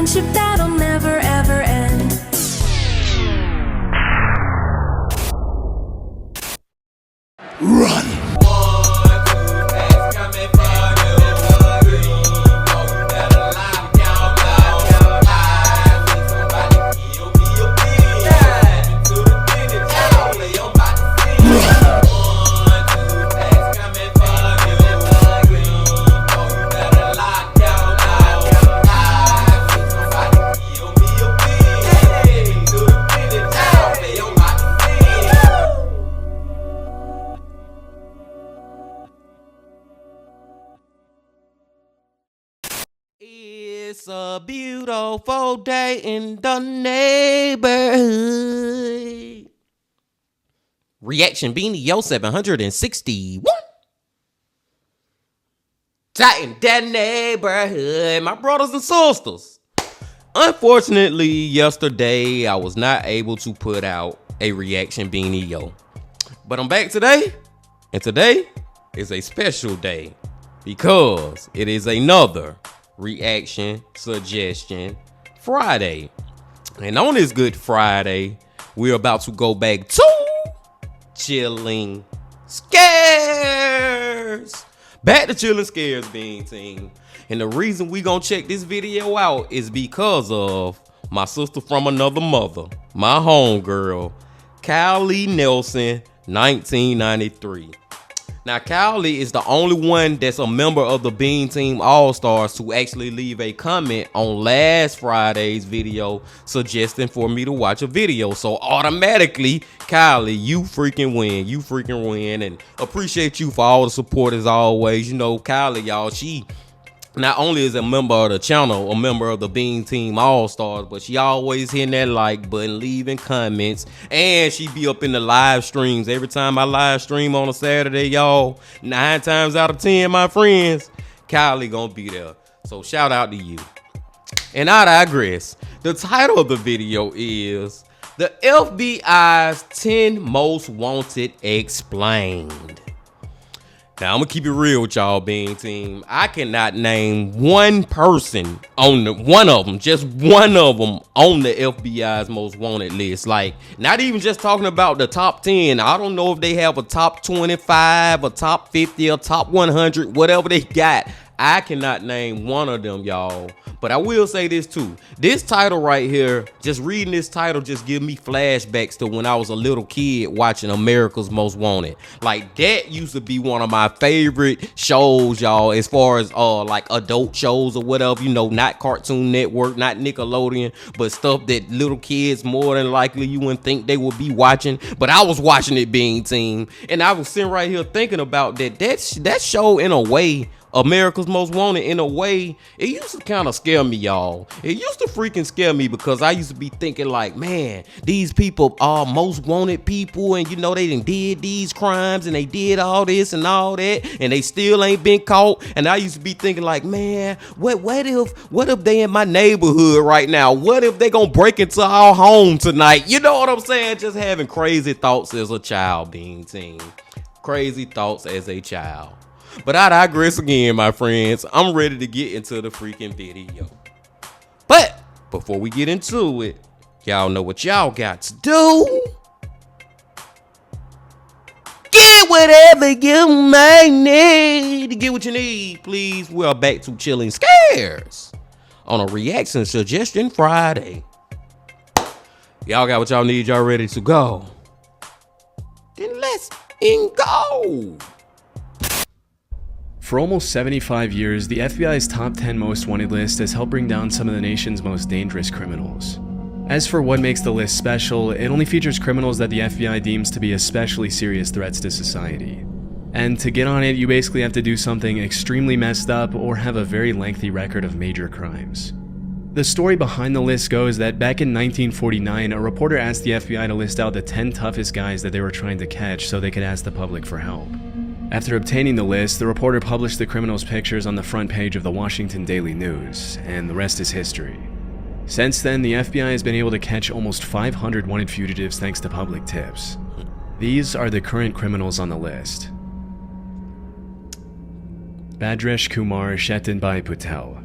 friendship that'll never ever end. Run! It's a beautiful day in the neighborhood. Reaction Beanie Yo 761. Tighten that neighborhood, my brothers and sisters. Unfortunately, yesterday I was not able to put out a Reaction Beanie Yo. But I'm back today, and today is a special day because it is another Reaction Suggestion Friday. And on this Good Friday, we're about to go back to Chilling Scares. Back to Chilling Scares, Bean Team. And the reason we gonna check this video out is because of my sister from another mother, my homegirl, Kylie Nelson, 1993. Now, Kylie is the only one that's a member of the Bean Team All-Stars to actually leave a comment on last Friday's video suggesting for me to watch a video. So automatically, Kylie, you freaking win. You freaking win. And appreciate you for all the support as always. You know, Kylie, y'all, she not only is a member of the channel, a member of the Bean Team All-Stars, but she always hitting that like button, leaving comments, and she be up in the live streams. Every time I live stream on a Saturday, y'all, 9 times out of 10, my friends, Kylie gonna be there. So shout out to you. And I digress. The title of the video is The FBI's 10 Most Wanted Explained. Now, I'm gonna keep it real with y'all, Bean Team. I cannot name one person on just one of them on the FBI's most wanted list. Like, not even just talking about the top 10. I don't know if they have a top 25, a top 50, a top 100, whatever they got. I cannot name one of them, y'all. But I will say this too. This title right here, just reading this title just give me flashbacks to when I was a little kid watching America's Most Wanted. Like, that used to be one of my favorite shows, y'all, as far as like adult shows or whatever, you know, not Cartoon Network, not Nickelodeon, but stuff that little kids more than likely you wouldn't think they would be watching. But I was watching it, Bean Team, and I was sitting right here thinking about that show in a way. America's Most Wanted, in a way, it used to kind of scare me, y'all. It used to freaking scare me because I used to be thinking like, man, these people are most wanted people, and you know they done did these crimes and they did all this and all that, and they still ain't been caught. And I used to be thinking like, man, what if they in my neighborhood right now? What if they gonna break into our home tonight? You know what I'm saying? Just having crazy thoughts as a child, Bean Team. Crazy thoughts as a child. But I digress again, my friends. I'm ready to get into the freaking video. But before we get into it, y'all know what y'all got to do. Get whatever you may need to get what you need, please. We are back to Chilling Scares on a Reaction Suggestion Friday. Y'all got what y'all need. Y'all ready to go? Then let's go. For almost 75 years, the FBI's top 10 most wanted list has helped bring down some of the nation's most dangerous criminals. As for what makes the list special, it only features criminals that the FBI deems to be especially serious threats to society. And to get on it, you basically have to do something extremely messed up or have a very lengthy record of major crimes. The story behind the list goes that back in 1949, a reporter asked the FBI to list out the 10 toughest guys that they were trying to catch so they could ask the public for help. After obtaining the list, the reporter published the criminals' pictures on the front page of the Washington Daily News, and the rest is history. Since then, the FBI has been able to catch almost 500 wanted fugitives thanks to public tips. These are the current criminals on the list. Bhadresh Kumar Chetanbhai Patel,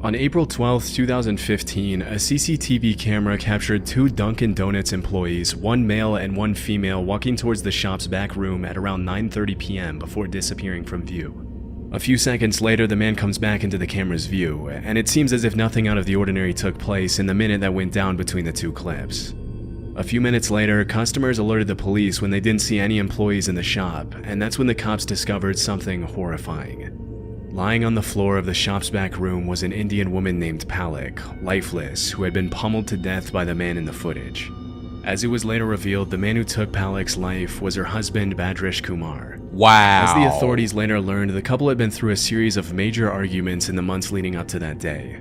On April 12, 2015, a CCTV camera captured two Dunkin' Donuts employees, one male and one female, walking towards the shop's back room at around 9:30 p.m. before disappearing from view. A few seconds later, the man comes back into the camera's view, and it seems as if nothing out of the ordinary took place in the minute that went down between the two clips. A few minutes later, customers alerted the police when they didn't see any employees in the shop, and that's when the cops discovered something horrifying. Lying on the floor of the shop's back room was an Indian woman named Palak, lifeless, who had been pummeled to death by the man in the footage. As it was later revealed, the man who took Palak's life was her husband, Bhadresh Kumar. Wow. As the authorities later learned, the couple had been through a series of major arguments in the months leading up to that day.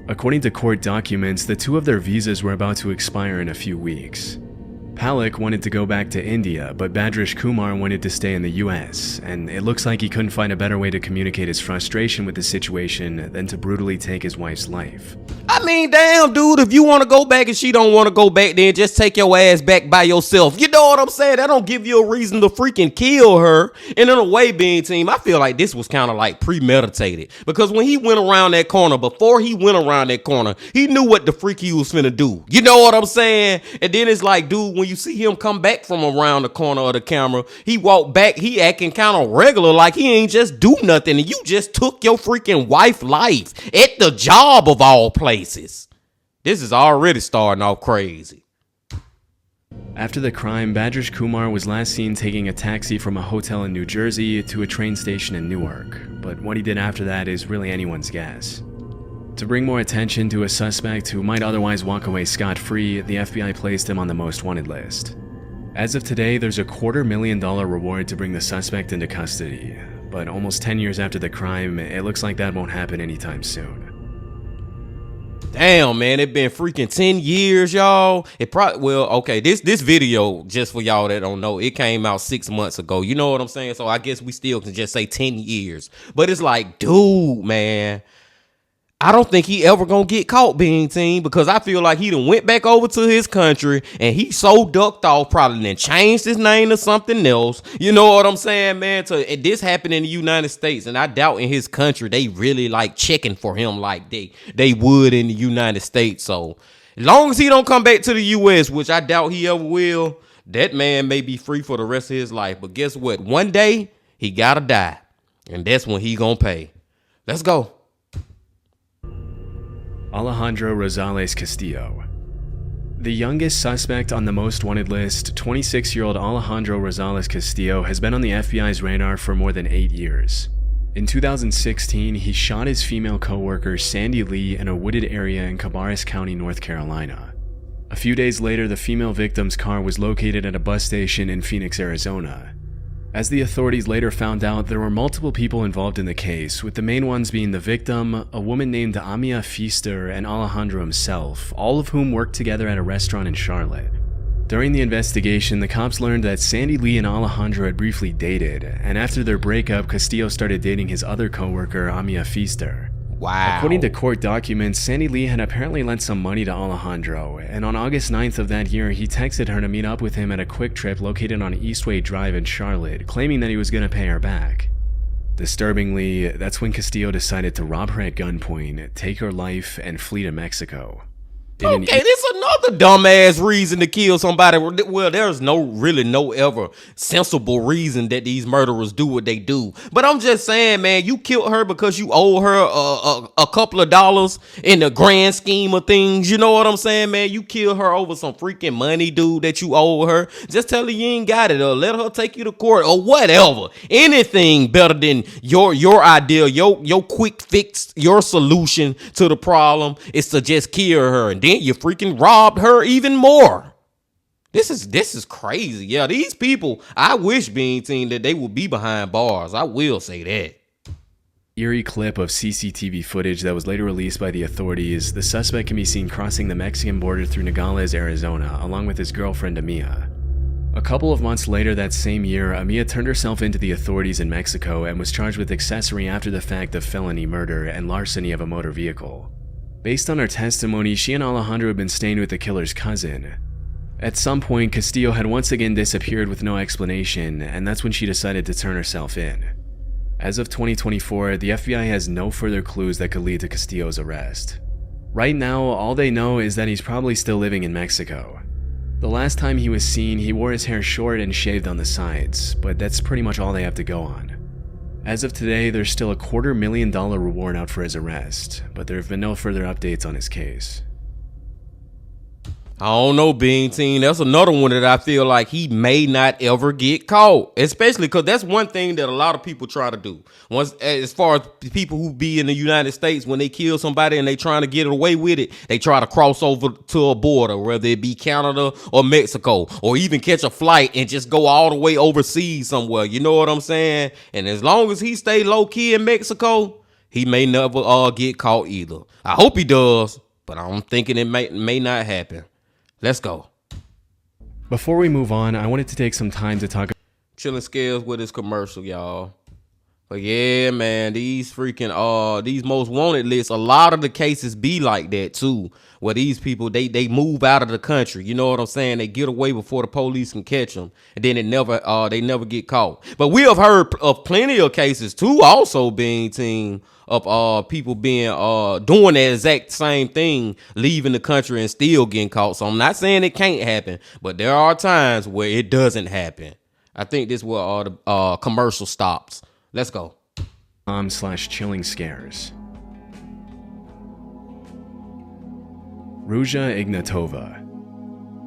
According to court documents, the two of their visas were about to expire in a few weeks. Palak wanted to go back to India, but Bhadresh Kumar wanted to stay in the US, and it looks like he couldn't find a better way to communicate his frustration with the situation than to brutally take his wife's life. I mean, damn, dude, if you want to go back and she don't want to go back, then just take your ass back by yourself. You know what I'm saying? That don't give you a reason to freaking kill her. And in a way, Bean Team, I feel like this was kind of like premeditated. Because when he went around that corner, before he went around that corner, he knew what the freak he was finna do. You know what I'm saying? And then it's like, dude, when you see him come back from around the corner of the camera, he walked back, he acting kind of regular, like he ain't just do nothing, and you just took your freaking wife's life at the job of all places. This is already starting off crazy. After the crime, Bhadresh Kumar was last seen taking a taxi from a hotel in New Jersey to a train station in Newark, but what he did after that is really anyone's guess. To bring more attention to a suspect who might otherwise walk away scot-free, the FBI placed him on the most wanted list. As of today, there's a $250,000 reward to bring the suspect into custody, but almost 10 years after the crime, it looks like that won't happen anytime soon. Damn, man, it been freaking 10 years, y'all. It probably, well, okay, this video, just for y'all that don't know, it came out 6 months ago. You know what I'm saying? So I guess we still can just say 10 years. But it's like, dude, man, I don't think he ever gonna get caught, Bean Team, because I feel like he done went back over to his country and he so ducked off, probably then changed his name to something else. You know what I'm saying, man? And this happened in the United States, and I doubt in his country they really like checking for him like they would in the United States. So as long as he don't come back to the US, which I doubt he ever will, that man may be free for the rest of his life. But guess what? One day he gotta die, and that's when he gonna pay. Let's go. Alejandro Rosales Castillo. The youngest suspect on the most wanted list, 26-year-old Alejandro Rosales Castillo, has been on the FBI's radar for more than 8 years. In 2016, he shot his female co-worker Sandy Lee in a wooded area in Cabarrus County, North Carolina. A few days later, the female victim's car was located at a bus station in Phoenix, Arizona. As the authorities later found out, there were multiple people involved in the case, with the main ones being the victim, a woman named Amia Pfister, and Alejandro himself, all of whom worked together at a restaurant in Charlotte. During the investigation, the cops learned that Sandy Lee and Alejandro had briefly dated, and after their breakup, Castillo started dating his other co-worker, Amia Pfister. Wow. According to court documents, Sandy Lee had apparently lent some money to Alejandro, and on August 9th of that year, he texted her to meet up with him at a Quick Trip located on Eastway Drive in Charlotte, claiming that he was going to pay her back. Disturbingly, that's when Castillo decided to rob her at gunpoint, take her life, and flee to Mexico. Okay, this another dumbass reason to kill somebody. Well, there's really no ever sensible reason that these murderers do what they do. But I'm just saying, man, you killed her because you owe her a couple of dollars in the grand scheme of things. You know what I'm saying, man? You killed her over some freaking money, dude, that you owe her. Just tell her you ain't got it, or let her take you to court, or whatever. Anything better than your idea, your quick fix, your solution to the problem is to just kill her, and then you freaking robbed her even more. This is crazy. Yeah, these people, I wish, Bean Team, that they would be behind bars. I will say that. Eerie clip of CCTV footage that was later released by the authorities, the suspect can be seen crossing the Mexican border through Nogales, Arizona, along with his girlfriend Amia. A couple of months later that same year, Amia turned herself into the authorities in Mexico and was charged with accessory after the fact of felony murder and larceny of a motor vehicle. Based on her testimony, she and Alejandro had been staying with the killer's cousin. At some point, Castillo had once again disappeared with no explanation, and that's when she decided to turn herself in. As of 2024, the FBI has no further clues that could lead to Castillo's arrest. Right now, all they know is that he's probably still living in Mexico. The last time he was seen, he wore his hair short and shaved on the sides, but that's pretty much all they have to go on. As of today, there's still a $250,000 reward out for his arrest, but there have been no further updates on his case. I don't know, Bean Team. That's another one that I feel like he may not ever get caught. Especially because that's one thing that a lot of people try to do. Once, as far as people who be in the United States, when they kill somebody and they trying to get away with it, they try to cross over to a border, whether it be Canada or Mexico, or even catch a flight and just go all the way overseas somewhere. You know what I'm saying? And as long as he stay low key in Mexico, he may never get caught either. I hope he does, but I'm thinking it may not happen. Let's go. Before we move on, I wanted to take some time to talk. Chilling Scales with his commercial, y'all. But yeah, man, these freaking these most wanted lists, a lot of the cases be like that too, where these people they move out of the country. You know what I'm saying? They get away before the police can catch them, and then they never get caught. But we have heard of plenty of cases too, also being team of people being doing the exact same thing, leaving the country and still getting caught. So I'm not saying it can't happen, but there are times where it doesn't happen. I think this is where all the commercial stops. Let's go. /chilling scares. Ruja Ignatova.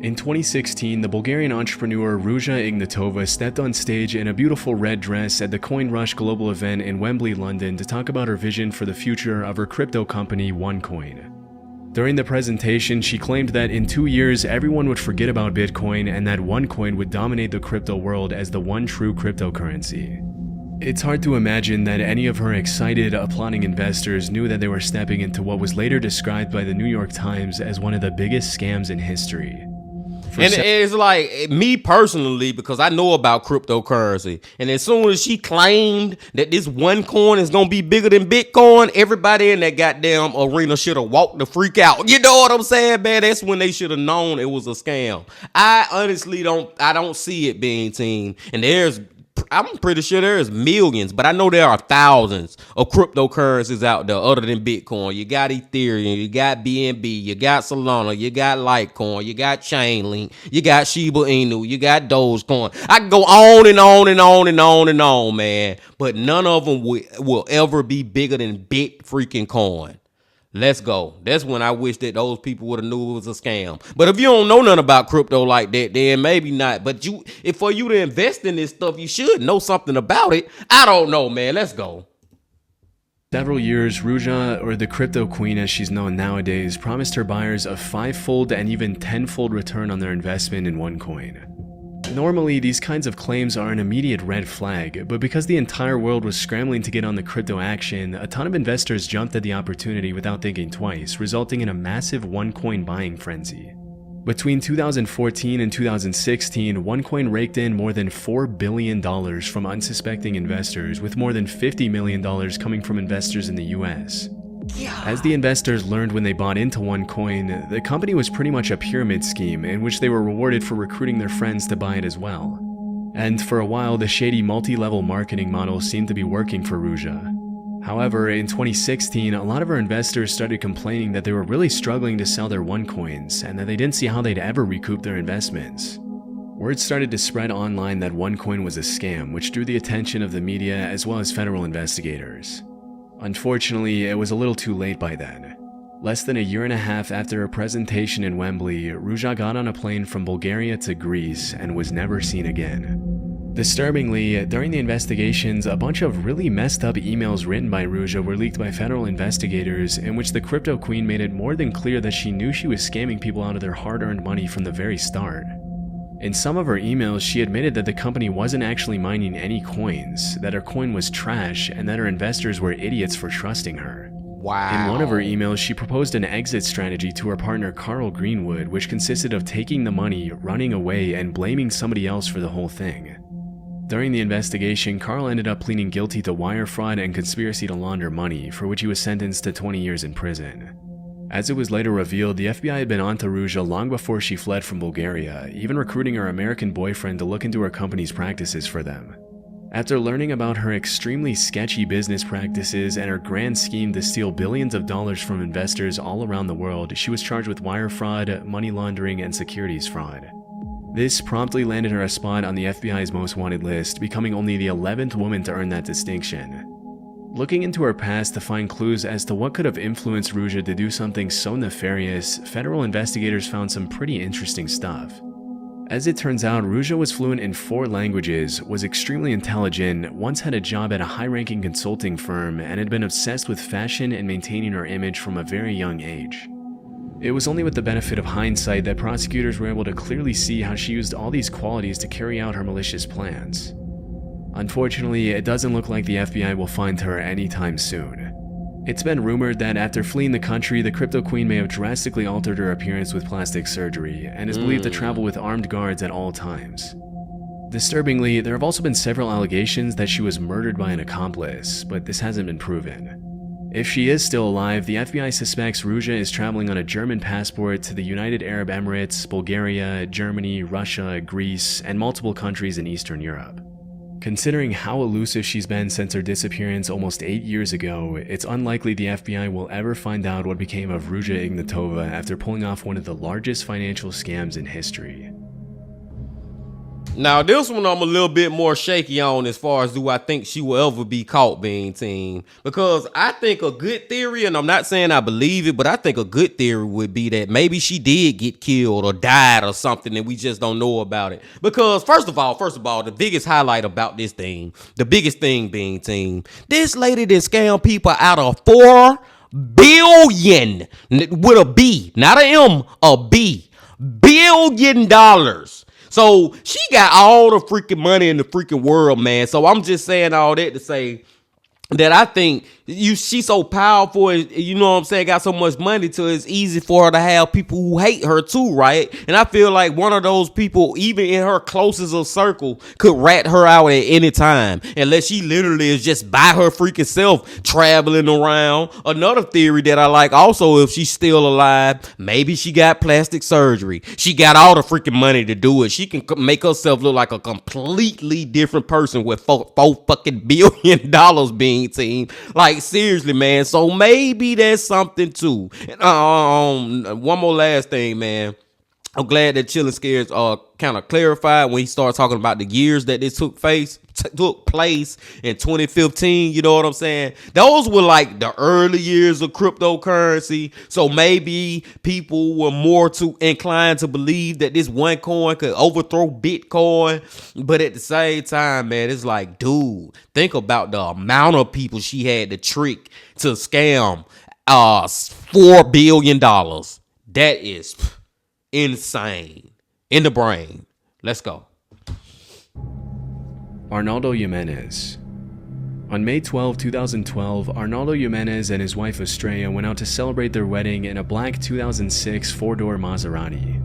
In 2016, the Bulgarian entrepreneur Ruja Ignatova stepped on stage in a beautiful red dress at the CoinRush global event in Wembley, London to talk about her vision for the future of her crypto company OneCoin. During the presentation, she claimed that in 2 years, everyone would forget about Bitcoin and that OneCoin would dominate the crypto world as the one true cryptocurrency. It's hard to imagine that any of her excited, applauding investors knew that they were stepping into what was later described by the New York Times as one of the biggest scams in history. And it's like, me personally, because I know about cryptocurrency, and as soon as she claimed that this OneCoin is going to be bigger than Bitcoin, everybody in that goddamn arena should have walked the freak out. You know what I'm saying, man? That's when they should have known it was a scam. I honestly don't see it being team. And I'm pretty sure there's millions, but I know there are thousands of cryptocurrencies out there other than Bitcoin. You got Ethereum, you got BNB, you got Solana, you got Litecoin, you got Chainlink, you got Shiba Inu, you got Dogecoin. I can go on and on and on and on and on, man. But none of them will ever be bigger than Bit freaking coin. Let's go. That's when I wish that those people would have knew it was a scam. But if you don't know nothing about crypto like that, then maybe not. But if for you to invest in this stuff, you should know something about it. I don't know, man. Let's go. Several years, Ruja, or the crypto queen as she's known nowadays, promised her buyers a 5-fold and even 10-fold return on their investment in OneCoin. Normally, these kinds of claims are an immediate red flag, but because the entire world was scrambling to get on the crypto action, a ton of investors jumped at the opportunity without thinking twice, resulting in a massive OneCoin buying frenzy. Between 2014 and 2016, OneCoin raked in more than $4 billion from unsuspecting investors, with more than $50 million coming from investors in the US. As the investors learned when they bought into OneCoin, the company was pretty much a pyramid scheme in which they were rewarded for recruiting their friends to buy it as well. And for a while, the shady multi-level marketing model seemed to be working for Ruja. However, in 2016, a lot of our investors started complaining that they were really struggling to sell their OneCoins and that they didn't see how they'd ever recoup their investments. Word started to spread online that OneCoin was a scam, which drew the attention of the media as well as federal investigators. Unfortunately, it was a little too late by then. Less than a year and a half after her presentation in Wembley, Ruja got on a plane from Bulgaria to Greece and was never seen again. Disturbingly, during the investigations, a bunch of really messed up emails written by Ruja were leaked by federal investigators in which the crypto queen made it more than clear that she knew she was scamming people out of their hard-earned money from the very start. In some of her emails, she admitted that the company wasn't actually mining any coins, that her coin was trash, and that her investors were idiots for trusting her. Wow. In one of her emails, she proposed an exit strategy to her partner Carl Greenwood, which consisted of taking the money, running away, and blaming somebody else for the whole thing. During the investigation, Carl ended up pleading guilty to wire fraud and conspiracy to launder money, for which he was sentenced to 20 years in prison. As it was later revealed, the FBI had been onto Ruja long before she fled from Bulgaria, even recruiting her American boyfriend to look into her company's practices for them. After learning about her extremely sketchy business practices and her grand scheme to steal billions of dollars from investors all around the world, she was charged with wire fraud, money laundering, and securities fraud. This promptly landed her a spot on the FBI's most wanted list, becoming only the 11th woman to earn that distinction. Looking into her past to find clues as to what could have influenced Ruja to do something so nefarious, federal investigators found some pretty interesting stuff. As it turns out, Ruja was fluent in 4 languages, was extremely intelligent, once had a job at a high-ranking consulting firm, and had been obsessed with fashion and maintaining her image from a very young age. It was only with the benefit of hindsight that prosecutors were able to clearly see how she used all these qualities to carry out her malicious plans. Unfortunately, it doesn't look like the FBI will find her anytime soon. It's been rumored that after fleeing the country, the Crypto Queen may have drastically altered her appearance with plastic surgery, and is believed to travel with armed guards at all times. Disturbingly, there have also been several allegations that she was murdered by an accomplice, but this hasn't been proven. If she is still alive, the FBI suspects Ruja is traveling on a German passport to the United Arab Emirates, Bulgaria, Germany, Russia, Greece, and multiple countries in Eastern Europe. Considering how elusive she's been since her disappearance almost 8 years ago, it's unlikely the FBI will ever find out what became of Ruja Ignatova after pulling off one of the largest financial scams in history. Now, this one I'm a little bit more shaky on as far as do I think she will ever be caught, being team. Because I think a good theory, and I'm not saying I believe it, but I think a good theory would be that maybe she did get killed or died or something and we just don't know about it. Because first of all, the biggest highlight about this thing, the biggest thing being team, this lady did scam people out of $4 billion with a B, not a M, a B, $billion. So she got all the freaking money in the freaking world, man. So I'm just saying all that to say that I think she's so powerful, you know what I'm saying, got so much money to it's easy for her to have people who hate her too, right? And I feel like one of those people, even in her closest of circle, could rat her out at any time, unless she literally is just by her freaking self traveling around. Another theory that I like also, if she's still alive, maybe she got plastic surgery. She got all the freaking money to do it. She can make herself look like a completely different person with four fucking $billion being team. Like, seriously, man. So maybe there's something too. One more last thing, man. I'm glad that Chillin' Scares kind of clarified when he started talking about the years that this took place in 2015. You know what I'm saying? Those were like the early years of cryptocurrency. So maybe people were more too inclined to believe that this one coin could overthrow Bitcoin. But at the same time, man, it's like, dude, think about the amount of people she had to trick to scam $4 billion. That is insane in the brain. Let's go. Arnaldo Jimenez. On May 12, 2012, Arnaldo Jimenez and his wife Estrella went out to celebrate their wedding in a black 2006 four-door Maserati.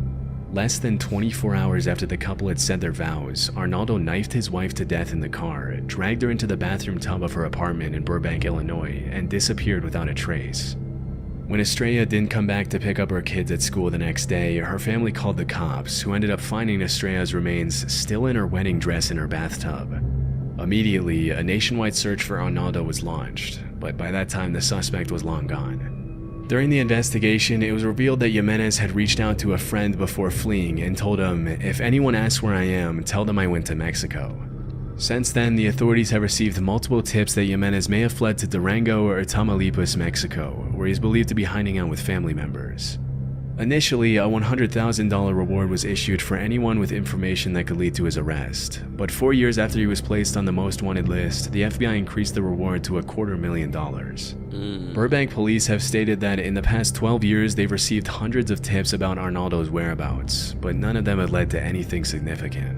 Less than 24 hours after the couple had said their vows, Arnaldo knifed his wife to death in the car, dragged her into the bathroom tub of her apartment in Burbank, Illinois, and disappeared without a trace. When Estrella didn't come back to pick up her kids at school the next day, her family called the cops, who ended up finding Estrella's remains still in her wedding dress in her bathtub. Immediately, a nationwide search for Arnaldo was launched, but by that time the suspect was long gone. During the investigation, it was revealed that Jimenez had reached out to a friend before fleeing and told him, "If anyone asks where I am, tell them I went to Mexico." Since then, the authorities have received multiple tips that Jimenez may have fled to Durango or Tamaulipas, Mexico, where he is believed to be hiding out with family members. Initially, a $100,000 reward was issued for anyone with information that could lead to his arrest, but 4 years after he was placed on the most wanted list, the FBI increased the reward to $250,000. Burbank police have stated that in the past 12 years they've received hundreds of tips about Arnaldo's whereabouts, but none of them had led to anything significant.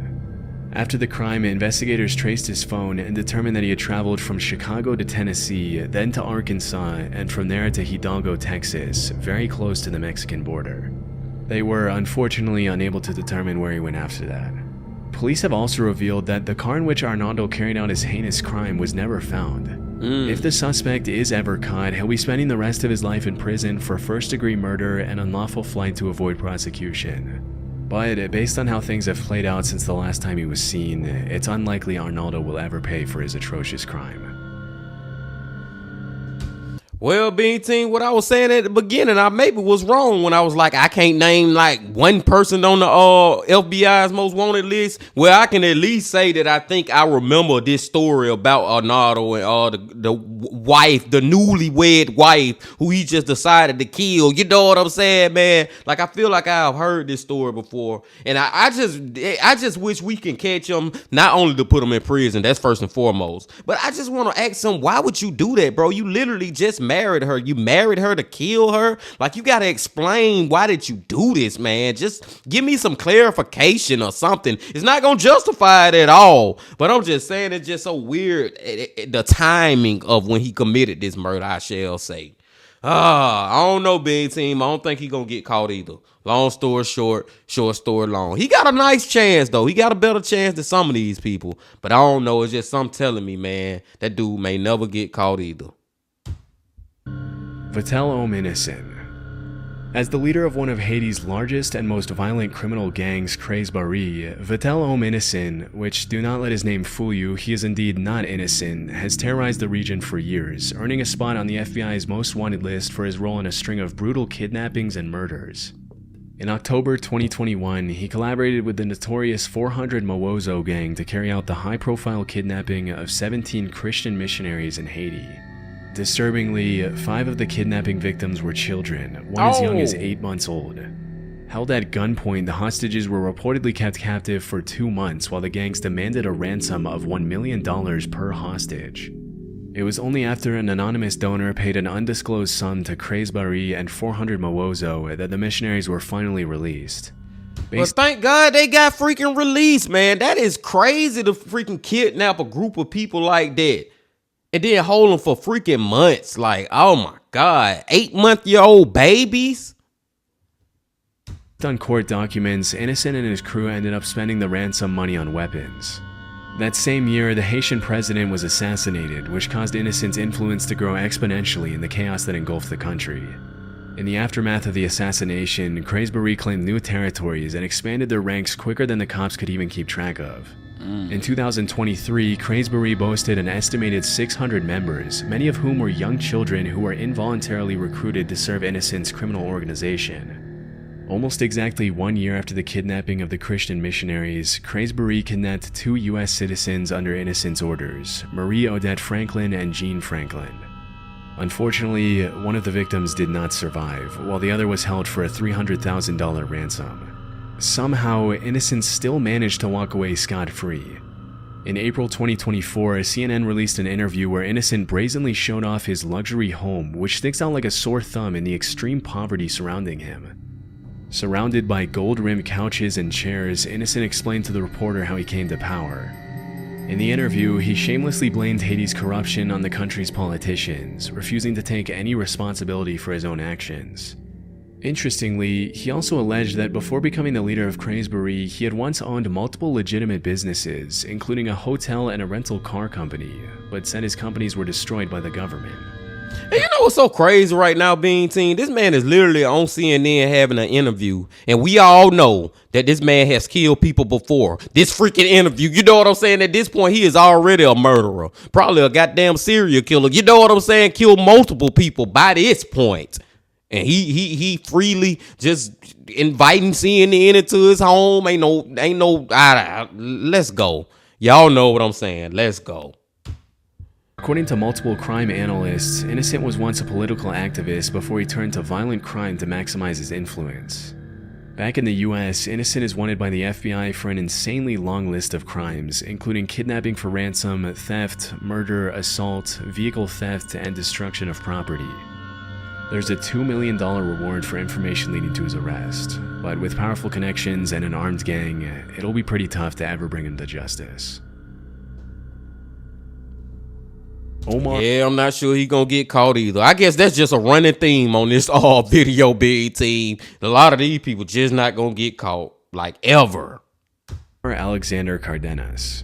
After the crime, investigators traced his phone and determined that he had traveled from Chicago to Tennessee, then to Arkansas, and from there to Hidalgo, Texas, very close to the Mexican border. They were unfortunately unable to determine where he went after that. Police have also revealed that the car in which Arnaldo carried out his heinous crime was never found. If the suspect is ever caught, he'll be spending the rest of his life in prison for first-degree murder and unlawful flight to avoid prosecution. But based on how things have played out since the last time he was seen, it's unlikely Arnaldo will ever pay for his atrocious crime. Well, Bean Team, what I was saying at the beginning, I maybe was wrong when I was like, I can't name like one person on the FBI's most wanted list. Well, I can at least say that I think I remember this story about Arnaldo and the wife, the newlywed wife, who he just decided to kill. You know what I'm saying, man? Like, I feel like I've heard this story before, and I just wish we can catch him, not only to put him in prison, that's first and foremost, but I just want to ask him, why would you do that, bro? You literally just married her. You married her to kill her. Like, you gotta explain, why did you do this, man? Just give me some clarification or something. It's not gonna justify it at all, but I'm just saying it's just so weird, the timing of when he committed this murder, I shall say. I don't know, Big Team. I don't think he gonna get caught either. Long story short, short story long. He got a nice chance, though. He got a better chance than some of these people, but I don't know. It's just something telling me, man, that dude may never get caught either. Vatel Oum-Innocent. As the leader of one of Haiti's largest and most violent criminal gangs, Crez Barry, Vatel Oum-Innocent, which do not let his name fool you, he is indeed not innocent, has terrorized the region for years, earning a spot on the FBI's most wanted list for his role in a string of brutal kidnappings and murders. In October 2021, he collaborated with the notorious 400 Mawozo gang to carry out the high-profile kidnapping of 17 Christian missionaries in Haiti. Disturbingly, 5 of the kidnapping victims were children, one as young as 8 months old. Held at gunpoint, the hostages were reportedly kept captive for 2 months while the gangs demanded a ransom of $1 million per hostage. It was only after an anonymous donor paid an undisclosed sum to Crez Barry and 400 Mawozo that the missionaries were finally released. Well, thank God they got freaking released, man. That is crazy to freaking kidnap a group of people like that and then hold them for freaking months. Like, oh my God, 8-month-old babies? On court documents, Innocent and his crew ended up spending the ransom money on weapons. That same year, the Haitian president was assassinated, which caused Innocent's influence to grow exponentially in the chaos that engulfed the country. In the aftermath of the assassination, Crez Barry claimed new territories and expanded their ranks quicker than the cops could even keep track of. In 2023, Crez Barry boasted an estimated 600 members, many of whom were young children who were involuntarily recruited to serve Innocent's criminal organization. Almost exactly 1 year after the kidnapping of the Christian missionaries, Crez Barry kidnapped 2 U.S. citizens under Innocent's orders, Marie Odette Franklin and Jean Franklin. Unfortunately, one of the victims did not survive, while the other was held for a $300,000 ransom. Somehow, Innocent still managed to walk away scot-free. In April 2024, CNN released an interview where Innocent brazenly showed off his luxury home, which sticks out like a sore thumb in the extreme poverty surrounding him. Surrounded by gold-rimmed couches and chairs, Innocent explained to the reporter how he came to power. In the interview, he shamelessly blamed Haiti's corruption on the country's politicians, refusing to take any responsibility for his own actions. Interestingly, he also alleged that before becoming the leader of Crez Barry, he had once owned multiple legitimate businesses, including a hotel and a rental car company, but said his companies were destroyed by the government. And you know what's so crazy right now, Bean Team? This man is literally on CNN having an interview, and we all know that this man has killed people before. This freaking interview, you know what I'm saying? At this point, he is already a murderer, probably a goddamn serial killer. You know what I'm saying? Killed multiple people by this point. And he freely just inviting CNN into his home. Ain't no, let's go. Y'all know what I'm saying. Let's go. According to multiple crime analysts, Innocent was once a political activist before he turned to violent crime to maximize his influence. Back in the US, Innocent is wanted by the FBI for an insanely long list of crimes, including kidnapping for ransom, theft, murder, assault, vehicle theft, and destruction of property. There's a $2 million reward for information leading to his arrest, but with powerful connections and an armed gang, it'll be pretty tough to ever bring him to justice. Omar. Yeah, I'm not sure he gonna get caught either. I guess that's just a running theme on this video, Big Team. A lot of these people just not gonna get caught, like, ever. Alexander Cardenas.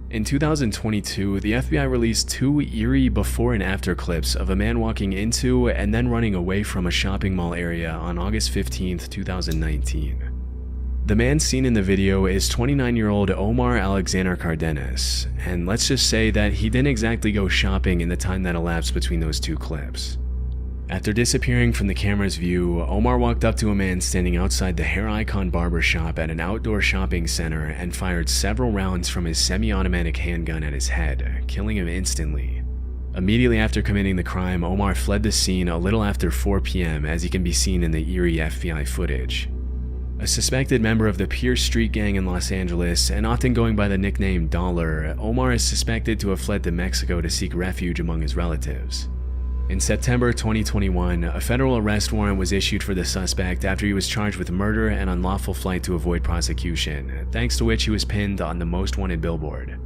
In 2022, the FBI released 2 eerie before and after clips of a man walking into and then running away from a shopping mall area on August 15, 2019. The man seen in the video is 29-year-old Omar Alexander Cardenas, and let's just say that he didn't exactly go shopping in the time that elapsed between those two clips. After disappearing from the camera's view, Omar walked up to a man standing outside the Hair Icon barber shop at an outdoor shopping center and fired several rounds from his semi-automatic handgun at his head, killing him instantly. Immediately after committing the crime, Omar fled the scene a little after 4 p.m. as he can be seen in the eerie FBI footage. A suspected member of the Pierce Street Gang in Los Angeles, and often going by the nickname Dollar, Omar is suspected to have fled to Mexico to seek refuge among his relatives. In September 2021, a federal arrest warrant was issued for the suspect after he was charged with murder and unlawful flight to avoid prosecution, thanks to which he was pinned on the most wanted billboard.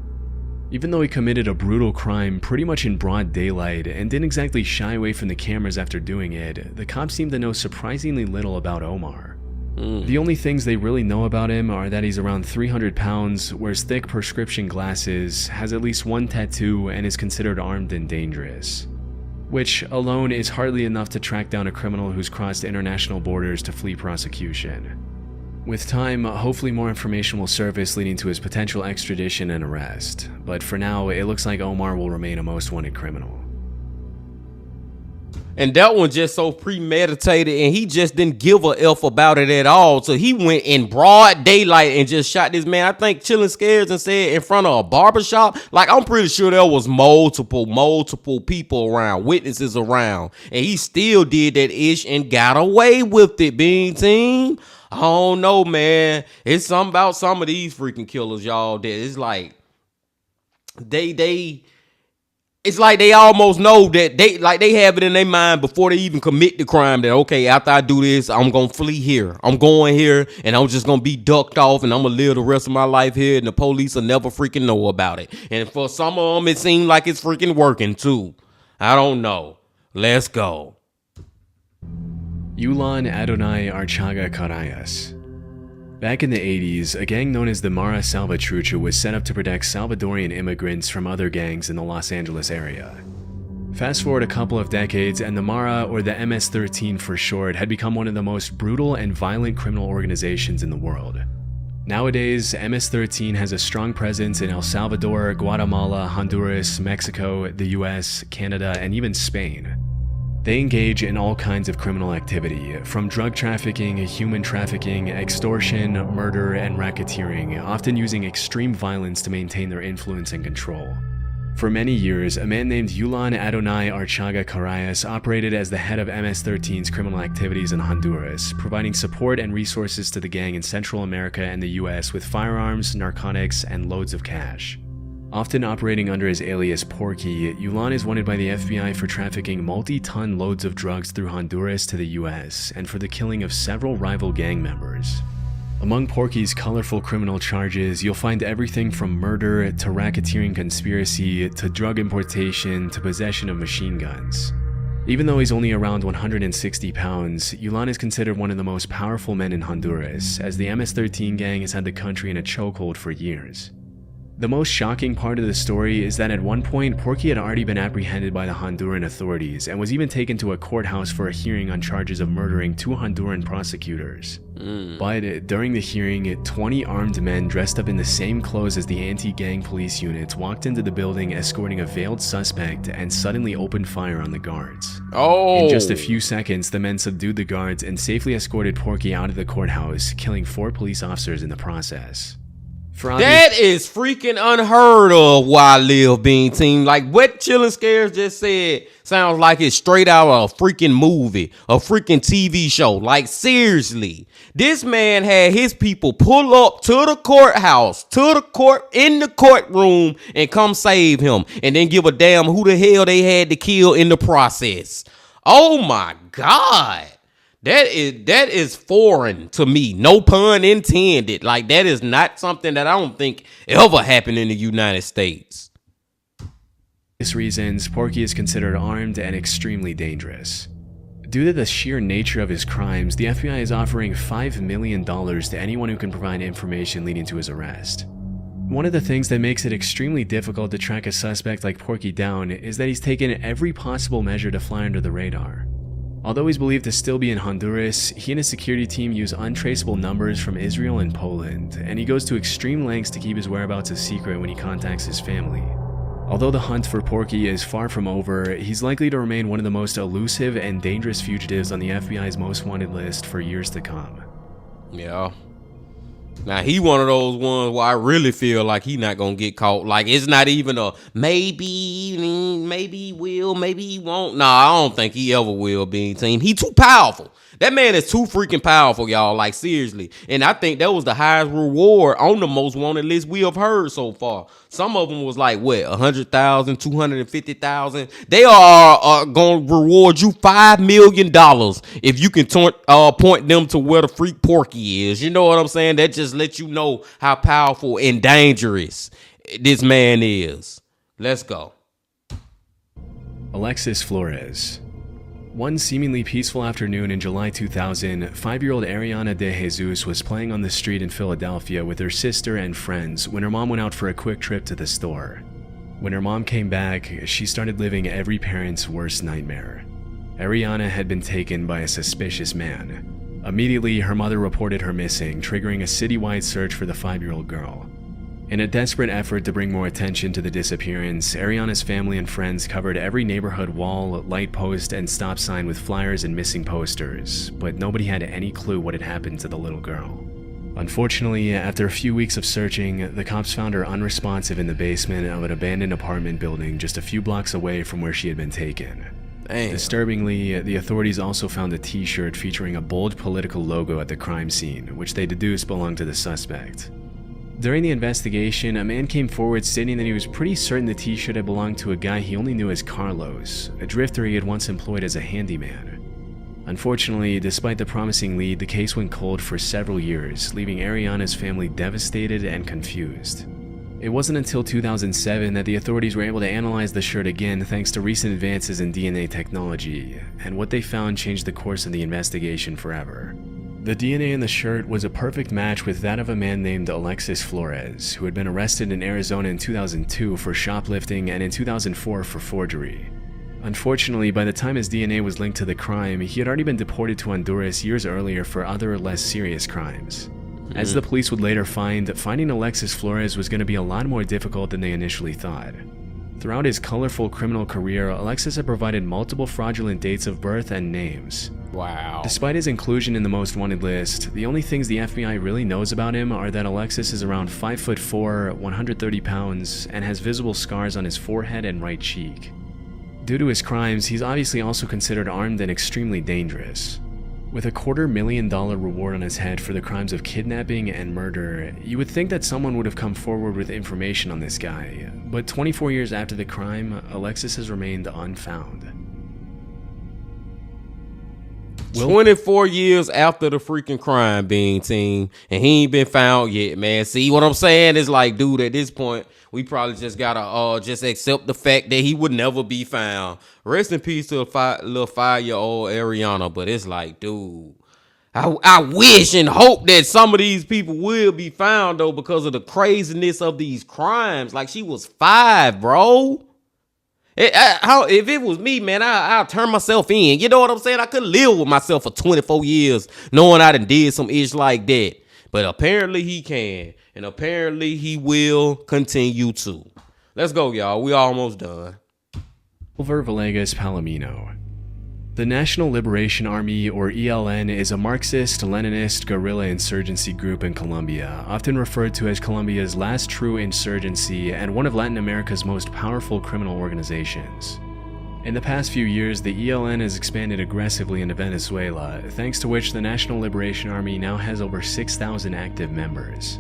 Even though he committed a brutal crime pretty much in broad daylight and didn't exactly shy away from the cameras after doing it, the cops seem to know surprisingly little about Omar. The only things they really know about him are that he's around 300 pounds, wears thick prescription glasses, has at least one tattoo, and is considered armed and dangerous. Which alone is hardly enough to track down a criminal who's crossed international borders to flee prosecution. With time, hopefully more information will surface leading to his potential extradition and arrest, but for now, it looks like Omar will remain a most wanted criminal. And that one just so premeditated, and he just didn't give a F about it at all. So he went in broad daylight and just shot this man. I think Chilling Scares and said in front of a barbershop. Like, I'm pretty sure there was multiple people around, witnesses around. And he still did that ish and got away with it, Bean Team. I don't know, man. It's something about some of these freaking killers, y'all, that it's like it's like they almost know that they have it in their mind before they even commit the crime that, okay, after I do this, I'm going to flee here. I'm going here and I'm just going to be ducked off and I'm going to live the rest of my life here and the police will never freaking know about it. And for some of them, it seems like it's freaking working too. I don't know. Let's go. Yulan Adonai Archaga Carayas. Back in the 80s, a gang known as the Mara Salvatrucha was set up to protect Salvadorian immigrants from other gangs in the Los Angeles area. Fast forward a couple of decades, and the Mara, or the MS-13 for short, had become one of the most brutal and violent criminal organizations in the world. Nowadays, MS-13 has a strong presence in El Salvador, Guatemala, Honduras, Mexico, the US, Canada, and even Spain. They engage in all kinds of criminal activity, from drug trafficking, human trafficking, extortion, murder, and racketeering, often using extreme violence to maintain their influence and control. For many years, a man named Yulan Adonai Archaga Carayas operated as the head of MS-13's criminal activities in Honduras, providing support and resources to the gang in Central America and the US with firearms, narcotics, and loads of cash. Often operating under his alias Porky, Yulan is wanted by the FBI for trafficking multi-ton loads of drugs through Honduras to the US and for the killing of several rival gang members. Among Porky's colorful criminal charges, you'll find everything from murder to racketeering conspiracy to drug importation to possession of machine guns. Even though he's only around 160 pounds, Yulan is considered one of the most powerful men in Honduras, as the MS-13 gang has had the country in a chokehold for years. The most shocking part of the story is that at one point, Porky had already been apprehended by the Honduran authorities and was even taken to a courthouse for a hearing on charges of murdering 2 Honduran prosecutors. But during the hearing, 20 armed men dressed up in the same clothes as the anti-gang police units walked into the building escorting a veiled suspect and suddenly opened fire on the guards. In just a few seconds, the men subdued the guards and safely escorted Porky out of the courthouse, killing 4 police officers in the process. That is freaking unheard of, where I live, Bean Team. Like what Chilling Scares just said sounds like it's straight out of a freaking movie, a freaking TV show. Like seriously, this man had his people pull up to the courthouse, in the courtroom and come save him and then give a damn who the hell they had to kill in the process. Oh my God. That is foreign to me. No pun intended. Like that is not something that I don't think ever happened in the United States. For these reasons, Porky is considered armed and extremely dangerous. Due to the sheer nature of his crimes, the FBI is offering $5 million to anyone who can provide information leading to his arrest. One of the things that makes it extremely difficult to track a suspect like Porky down is that he's taken every possible measure to fly under the radar. Although he's believed to still be in Honduras, he and his security team use untraceable numbers from Israel and Poland, and he goes to extreme lengths to keep his whereabouts a secret when he contacts his family. Although the hunt for Porky is far from over, he's likely to remain one of the most elusive and dangerous fugitives on the FBI's most wanted list for years to come. Yeah. Now, he one of those ones where I really feel like he not gonna get caught. Like, it's not even a maybe he will, maybe he won't. Nah, I don't think he ever will, Bean Team. He too powerful. That man is too freaking powerful, y'all. Like, seriously. And I think that was the highest reward on the most wanted list we have heard so far. Some of them was like, what, 100,000, 250,000. They are going to reward you $5 million if you can point them to where the freak Porky is. You know what I'm saying? That just lets you know how powerful and dangerous this man is. Let's go. Alexis Flores. One seemingly peaceful afternoon in July 2000, 5-year-old Ariana De Jesus was playing on the street in Philadelphia with her sister and friends when her mom went out for a quick trip to the store. When her mom came back, she started living every parent's worst nightmare. Ariana had been taken by a suspicious man. Immediately, her mother reported her missing, triggering a citywide search for the 5-year-old girl. In a desperate effort to bring more attention to the disappearance, Ariana's family and friends covered every neighborhood wall, light post, and stop sign with flyers and missing posters, but nobody had any clue what had happened to the little girl. Unfortunately, after a few weeks of searching, the cops found her unresponsive in the basement of an abandoned apartment building just a few blocks away from where she had been taken. Damn. Disturbingly, the authorities also found a t-shirt featuring a bold political logo at the crime scene, which they deduced belonged to the suspect. During the investigation, a man came forward stating that he was pretty certain the t-shirt had belonged to a guy he only knew as Carlos, a drifter he had once employed as a handyman. Unfortunately, despite the promising lead, the case went cold for several years, leaving Ariana's family devastated and confused. It wasn't until 2007 that the authorities were able to analyze the shirt again thanks to recent advances in DNA technology, and what they found changed the course of the investigation forever. The DNA in the shirt was a perfect match with that of a man named Alexis Flores, who had been arrested in Arizona in 2002 for shoplifting and in 2004 for forgery. Unfortunately, by the time his DNA was linked to the crime, he had already been deported to Honduras years earlier for other, less serious crimes. As the police would later find, finding Alexis Flores was going to be a lot more difficult than they initially thought. Throughout his colorful criminal career, Alexis had provided multiple fraudulent dates of birth and names. Wow. Despite his inclusion in the most wanted list, the only things the FBI really knows about him are that Alexis is around 5'4", 130 pounds, and has visible scars on his forehead and right cheek. Due to his crimes, he's obviously also considered armed and extremely dangerous. With a $250,000 reward on his head for the crimes of kidnapping and murder, you would think that someone would have come forward with information on this guy, but 24 years after the crime, Alexis has remained unfound. 24 years after the freaking crime, Bean Team, and he ain't been found yet, man. See what I'm saying? It's like, dude, at this point, we probably just gotta just accept the fact that he would never be found. Rest in peace to a little 5-year-old Ariana, but it's like, dude, I wish and hope that some of these people will be found, though, because of the craziness of these crimes. Like, she was 5, bro. If it was me, man, I'll turn myself in. You know what I'm saying? I couldn't live with myself for 24 years knowing I done did some ish like that. But apparently he can. And apparently he will continue to. Let's go, y'all. We almost done. Wilver Villegas Palomino. The National Liberation Army, or ELN, is a Marxist-Leninist guerrilla insurgency group in Colombia, often referred to as Colombia's last true insurgency and one of Latin America's most powerful criminal organizations. In the past few years, the ELN has expanded aggressively into Venezuela, thanks to which the National Liberation Army now has over 6,000 active members.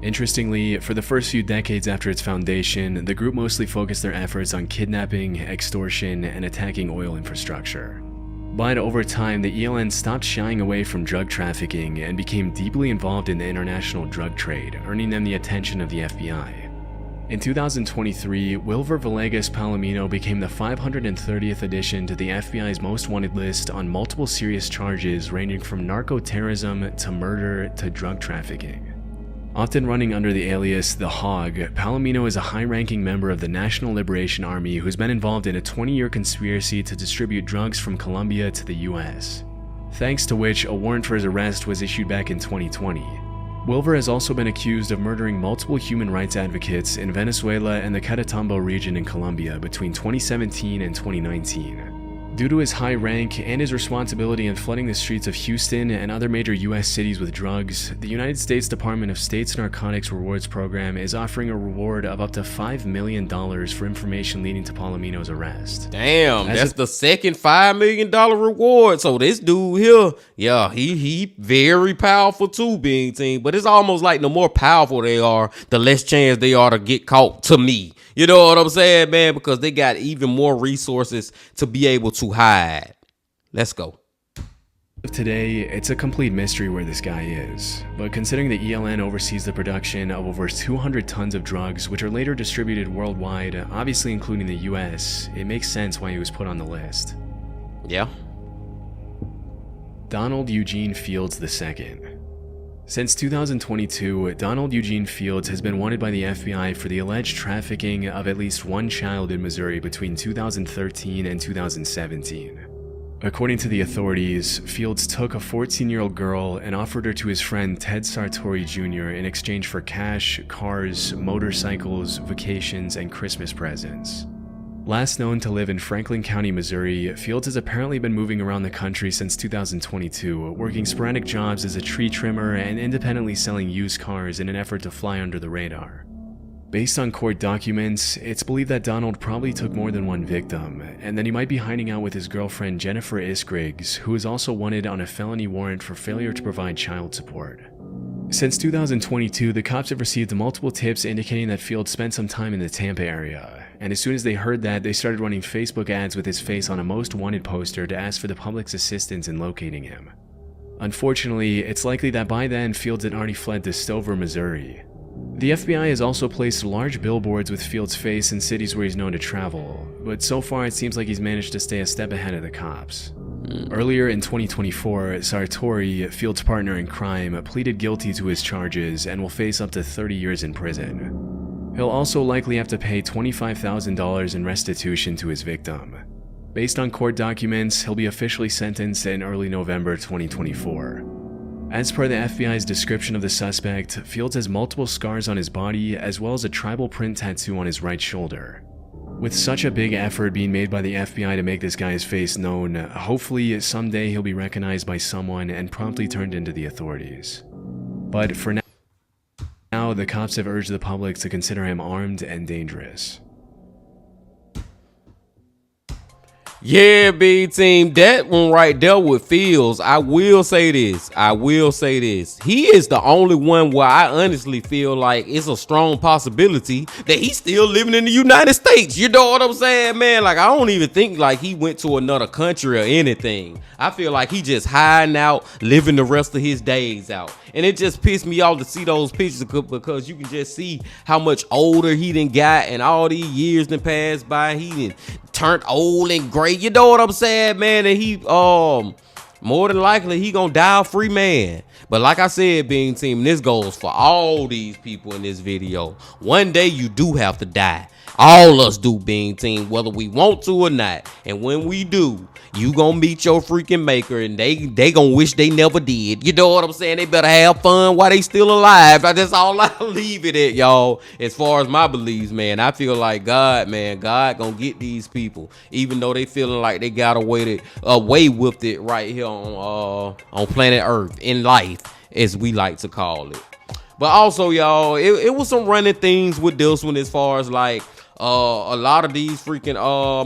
Interestingly, for the first few decades after its foundation, the group mostly focused their efforts on kidnapping, extortion, and attacking oil infrastructure. But over time, the ELN stopped shying away from drug trafficking and became deeply involved in the international drug trade, earning them the attention of the FBI. In 2023, Wilver Villegas Palomino became the 530th addition to the FBI's most wanted list on multiple serious charges ranging from narco-terrorism to murder to drug trafficking. Often running under the alias The Hog, Palomino is a high-ranking member of the National Liberation Army who's been involved in a 20-year conspiracy to distribute drugs from Colombia to the US, thanks to which a warrant for his arrest was issued back in 2020. Wilver has also been accused of murdering multiple human rights advocates in Venezuela and the Catatumbo region in Colombia between 2017 and 2019. Due to his high rank and his responsibility in flooding the streets of Houston and other major US cities with drugs, the United States Department of State's Narcotics Rewards Program is offering a reward of up to $5 million for information leading to Palomino's arrest. Damn, that's the second $5 million reward. So this dude here, yeah, he very powerful too, being team. But it's almost like the more powerful they are, the less chance they are to get caught, to me. You know what I'm saying, man? Because they got even more resources to be able to hide. Let's go. Today, it's a complete mystery where this guy is, but considering the ELN oversees the production of over 200 tons of drugs, which are later distributed worldwide, obviously including the US, it makes sense why he was put on the list. Yeah. Donald Eugene Fields II. Since 2022, Donald Eugene Fields has been wanted by the FBI for the alleged trafficking of at least one child in Missouri between 2013 and 2017. According to the authorities, Fields took a 14-year-old girl and offered her to his friend Ted Sartori Jr. in exchange for cash, cars, motorcycles, vacations, and Christmas presents. Last known to live in Franklin County, Missouri, Fields has apparently been moving around the country since 2022, working sporadic jobs as a tree trimmer and independently selling used cars in an effort to fly under the radar. Based on court documents, it's believed that Donald probably took more than one victim, and that he might be hiding out with his girlfriend Jennifer Isgriggs, who is also wanted on a felony warrant for failure to provide child support. Since 2022, the cops have received multiple tips indicating that Fields spent some time in the Tampa area, and as soon as they heard that, they started running Facebook ads with his face on a most wanted poster to ask for the public's assistance in locating him. Unfortunately, it's likely that by then Fields had already fled to Stover, Missouri. The FBI has also placed large billboards with Fields' face in cities where he's known to travel, but so far it seems like he's managed to stay a step ahead of the cops. Earlier in 2024, Sartori, Fields' partner in crime, pleaded guilty to his charges and will face up to 30 years in prison. He'll also likely have to pay $25,000 in restitution to his victim. Based on court documents, he'll be officially sentenced in early November 2024. As per the FBI's description of the suspect, Fields has multiple scars on his body as well as a tribal print tattoo on his right shoulder. With such a big effort being made by the FBI to make this guy's face known, hopefully someday he'll be recognized by someone and promptly turned into the authorities. But for now, the cops have urged the public to consider him armed and dangerous. Yeah, big team, that one right there with Fields, I will say this. He is the only one where I honestly feel like it's a strong possibility that he's still living in the United States. You know what I'm saying, man? Like, I don't even think like he went to another country or anything. I feel like he just hiding out, living the rest of his days out. And it just pissed me off to see those pictures because you can just see how much older he done got and all these years done passed by. He done turned old and gray. You know what I'm saying, man? And he more than likely he gonna die a free man. But like I said, being team, this goes for all these people in this video. One day you do have to die. All us do, being team, whether we want to or not. And when we do, you gonna meet your freaking maker, and they gonna wish they never did. You know what I'm saying? They better have fun while they still alive. That's all I leave it at, y'all. As far as my beliefs, man, I feel like God gonna get these people, even though they feeling like they got away with it right here on planet Earth, in life, as we like to call it. But also, y'all, it was some running things with this one as far as like a lot of these freaking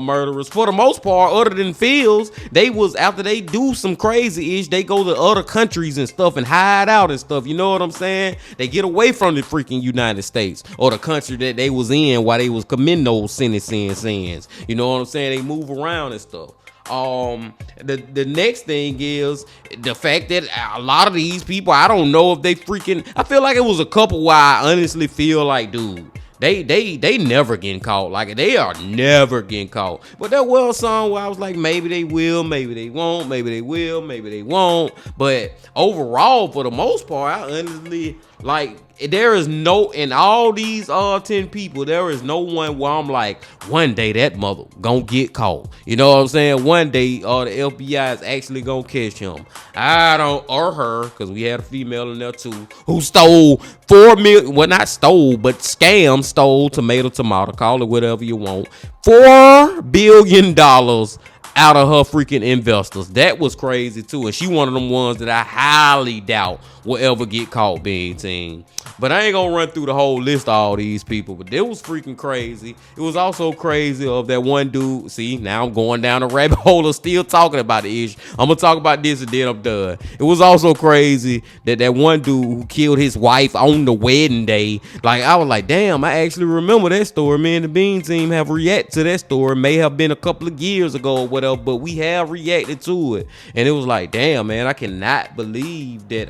murderers, for the most part, other than Fields, they was, after they do some crazy ish, they go to other countries and stuff and hide out and stuff. You know what I'm saying? They get away from the freaking United States or the country that they was in while they was committing those sins. You know what I'm saying? They move around and stuff. The next thing is the fact that a lot of these people, I don't know if they freaking, I feel like it was a couple where I honestly feel like, dude, they never getting caught. Like, they are never getting caught. But there was some where I was like, maybe they will, maybe they won't, maybe they will, maybe they won't. But overall, for the most part, I honestly, like, there is no, in all these 10 people, there is no one where I'm like, one day that mother gonna get caught. You know what I'm saying? One day the FBI is actually gonna catch him. I don't, or her, because we had a female in there too, who stole 4 million, well not stole, but stole, tomato, call it whatever you want, $4 billion out of her freaking investors. That was crazy too. And she one of them ones that I highly doubt will ever get caught being team. But I ain't gonna run through the whole list of all these people, but it was freaking crazy. It was also crazy of that one dude. See, now I'm going down a rabbit hole of still talking about the issue. I'm gonna talk about this and then I'm done. It was also crazy that that one dude who killed his wife on the wedding day. Like, I was like, damn, I actually remember that story. Me and the Bean team have reacted to that story. May have been a couple of years ago or whatever, but we have reacted to it. And it was like, damn, man, I cannot believe that,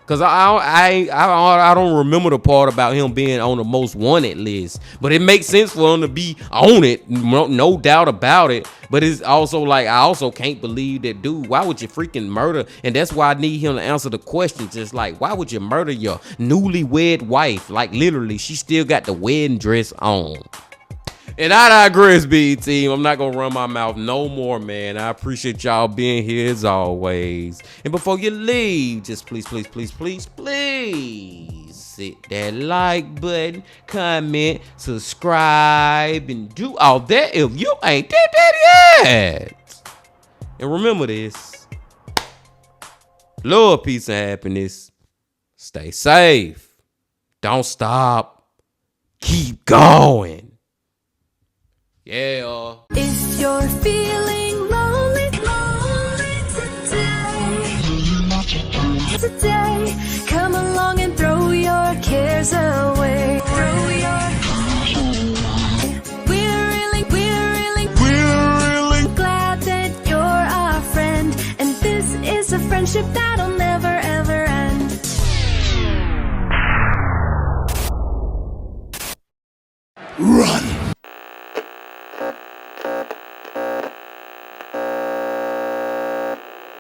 because I don't remember the part about him being on the most wanted list, but it makes sense for him to be on it, no doubt about it. But it's also like, I also can't believe that, dude, why would you freaking murder? And that's why I need him to answer the question. Just like, why would you murder your newlywed wife? Like, literally, she still got the wedding dress on. And I digress, B team. I'm not gonna run my mouth no more, man. I appreciate y'all being here as always. And before you leave, just please hit that like button, comment, subscribe, and do all that if you ain't did that yet. And remember this: love, peace, and happiness. Stay safe. Don't stop. Keep going. Yeah. If you're feeling lonely today, come along and throw your cares away. We're really glad that you're our friend, and this is a friendship that'll